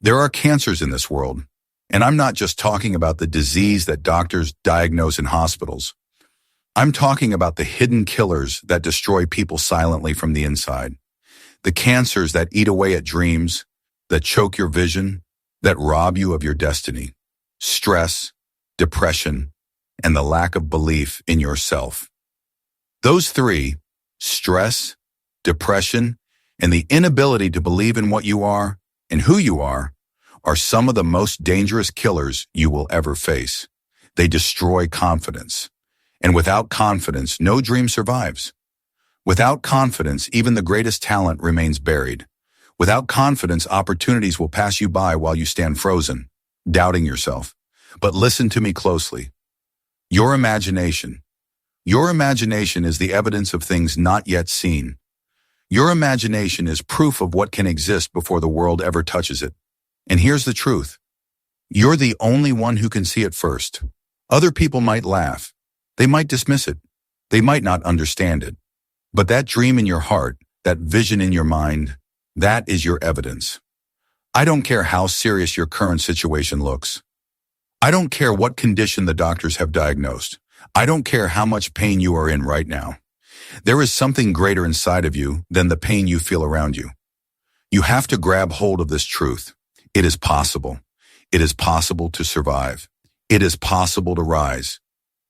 There are cancers in this world, and I'm not just talking about the disease that doctors diagnose in hospitals. I'm talking about the hidden killers that destroy people silently from the inside. The cancers that eat away at dreams, that choke your vision, that rob you of your destiny. Stress, depression, and the lack of belief in yourself. Those three, stress, depression, and the inability to believe in what you are and who you are some of the most dangerous killers you will ever face. They destroy confidence. And without confidence, no dream survives. Without confidence, even the greatest talent remains buried. Without confidence, opportunities will pass you by while you stand frozen, doubting yourself. But listen to me closely. Your imagination is the evidence of things not yet seen. Your imagination is proof of what can exist before the world ever touches it. And here's the truth. You're the only one who can see it first. Other people might laugh. They might dismiss it. They might not understand it. But that dream in your heart, that vision in your mind, that is your evidence. I don't care how serious your current situation looks. I don't care what condition the doctors have diagnosed. I don't care how much pain you are in right now. There is something greater inside of you than the pain you feel around you. You have to grab hold of this truth. It is possible. It is possible to survive. It is possible to rise.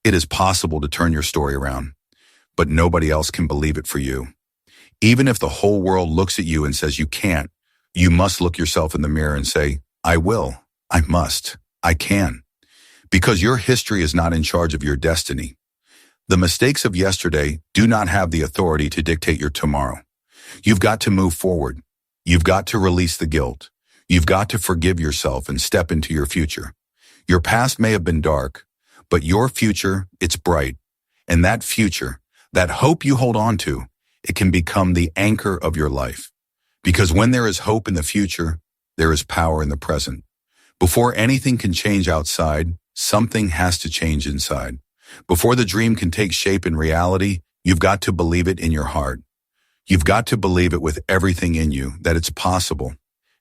It is possible to turn your story around. But nobody else can believe it for you. Even if the whole world looks at you and says you can't, you must look yourself in the mirror and say, I will, I must, I can. Because your history is not in charge of your destiny. The mistakes of yesterday do not have the authority to dictate your tomorrow. You've got to move forward. You've got to release the guilt. You've got to forgive yourself and step into your future. Your past may have been dark, but your future, it's bright. And that future, that hope you hold on to, it can become the anchor of your life. Because when there is hope in the future, there is power in the present. Before anything can change outside, something has to change inside. Before the dream can take shape in reality, you've got to believe it in your heart. You've got to believe it with everything in you, that it's possible.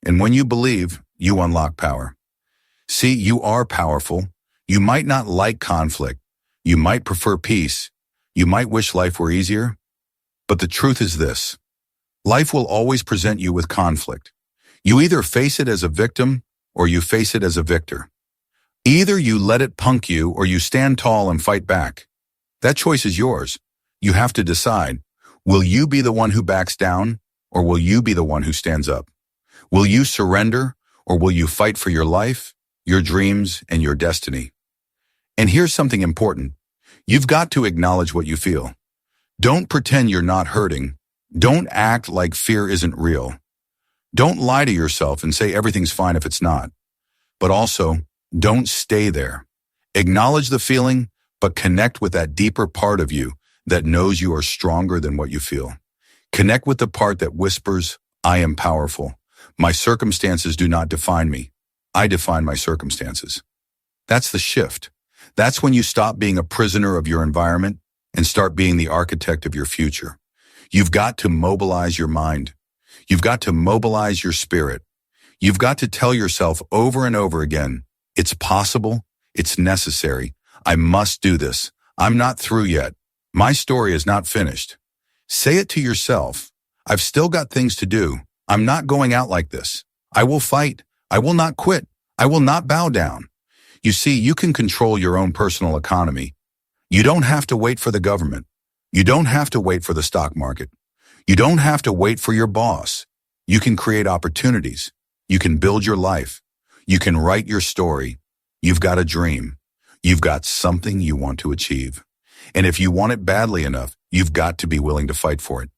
And when you believe, you unlock power. See, you are powerful. You might not like conflict. You might prefer peace. You might wish life were easier. But the truth is this. Life will always present you with conflict. You either face it as a victim or you face it as a victor. Either you let it punk you or you stand tall and fight back. That choice is yours. You have to decide. Will you be the one who backs down or will you be the one who stands up? Will you surrender or will you fight for your life, your dreams, and your destiny? And here's something important. You've got to acknowledge what you feel. Don't pretend you're not hurting. Don't act like fear isn't real. Don't lie to yourself and say everything's fine if it's not. But also, don't stay there. Acknowledge the feeling, but connect with that deeper part of you that knows you are stronger than what you feel. Connect with the part that whispers, I am powerful. My circumstances do not define me. I define my circumstances. That's the shift. That's when you stop being a prisoner of your environment and start being the architect of your future. You've got to mobilize your mind. You've got to mobilize your spirit. You've got to tell yourself over and over again, it's possible, it's necessary, I must do this. I'm not through yet. My story is not finished. Say it to yourself. I've still got things to do. I'm not going out like this. I will fight. I will not quit. I will not bow down. You see, you can control your own personal economy. You don't have to wait for the government. You don't have to wait for the stock market. You don't have to wait for your boss. You can create opportunities. You can build your life. You can write your story. You've got a dream. You've got something you want to achieve. And if you want it badly enough, you've got to be willing to fight for it.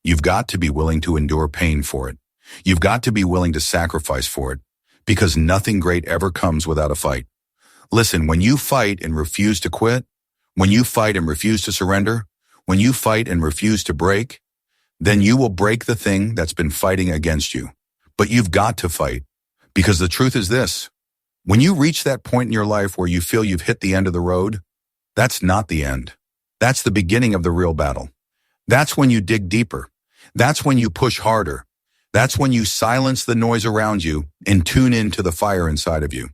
You've got to be willing to endure pain for it. You've got to be willing to sacrifice for it, because nothing great ever comes without a fight. Listen, when you fight and refuse to quit, when you fight and refuse to surrender, when you fight and refuse to break, then you will break the thing that's been fighting against you. But you've got to fight, because the truth is this. When you reach that point in your life where you feel you've hit the end of the road, that's not the end. That's the beginning of the real battle. That's when you dig deeper. That's when you push harder. That's when you silence the noise around you and tune into the fire inside of you.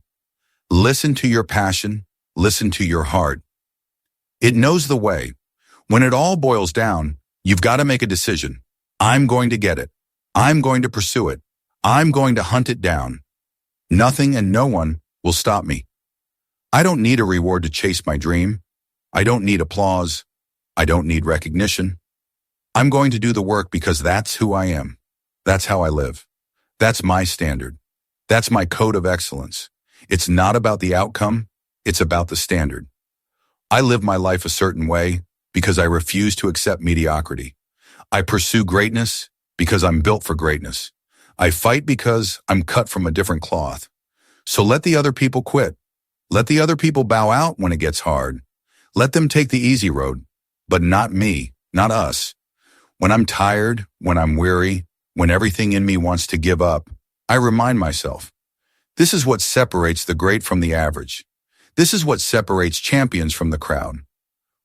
Listen to your passion. Listen to your heart. It knows the way. When it all boils down, you've got to make a decision. I'm going to get it. I'm going to pursue it. I'm going to hunt it down. Nothing and no one will stop me. I don't need a reward to chase my dream. I don't need applause. I don't need recognition. I'm going to do the work because that's who I am. That's how I live. That's my standard. That's my code of excellence. It's not about the outcome. It's about the standard. I live my life a certain way because I refuse to accept mediocrity. I pursue greatness because I'm built for greatness. I fight because I'm cut from a different cloth. So let the other people quit. Let the other people bow out when it gets hard. Let them take the easy road, but not me, not us. When I'm tired, when I'm weary, when everything in me wants to give up, I remind myself, this is what separates the great from the average. This is what separates champions from the crowd.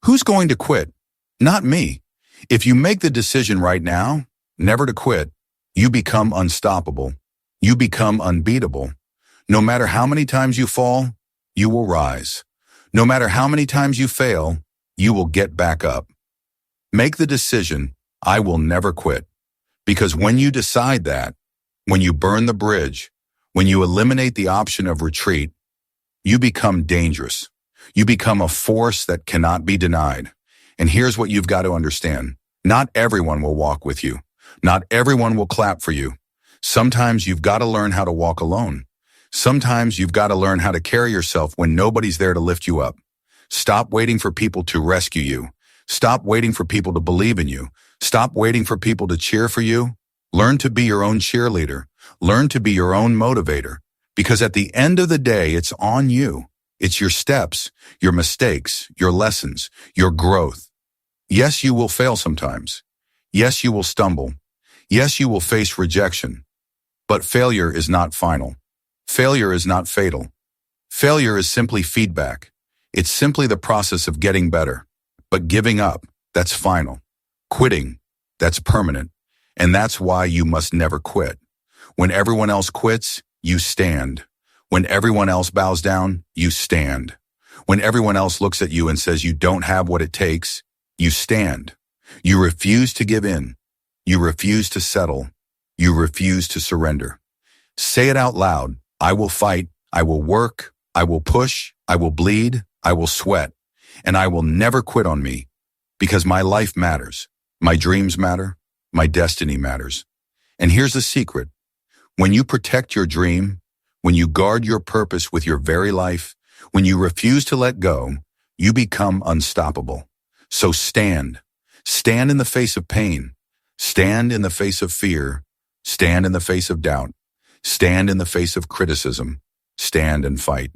Who's going to quit? Not me. If you make the decision right now, never to quit, you become unstoppable. You become unbeatable. No matter how many times you fall, you will rise. No matter how many times you fail, you will get back up. Make the decision, I will never quit. Because when you decide that, when you burn the bridge, when you eliminate the option of retreat, you become dangerous. You become a force that cannot be denied. And here's what you've got to understand. Not everyone will walk with you. Not everyone will clap for you. Sometimes you've got to learn how to walk alone. Sometimes you've got to learn how to carry yourself when nobody's there to lift you up. Stop waiting for people to rescue you. Stop waiting for people to believe in you. Stop waiting for people to cheer for you. Learn to be your own cheerleader. Learn to be your own motivator. Because at the end of the day, it's on you. It's your steps, your mistakes, your lessons, your growth. Yes, you will fail sometimes. Yes, you will stumble. Yes, you will face rejection. But failure is not final. Failure is not fatal. Failure is simply feedback. It's simply the process of getting better. But giving up, that's final. Quitting, that's permanent. And that's why you must never quit. When everyone else quits, you stand. When everyone else bows down, you stand. When everyone else looks at you and says you don't have what it takes, you stand. You refuse to give in. You refuse to settle. You refuse to surrender. Say it out loud. I will fight. I will work. I will push. I will bleed. I will sweat. And I will never quit on me because my life matters. My dreams matter. My destiny matters. And here's the secret. When you protect your dream, when you guard your purpose with your very life, when you refuse to let go, you become unstoppable. So stand. Stand in the face of pain. Stand in the face of fear. Stand in the face of doubt. Stand in the face of criticism. Stand and fight.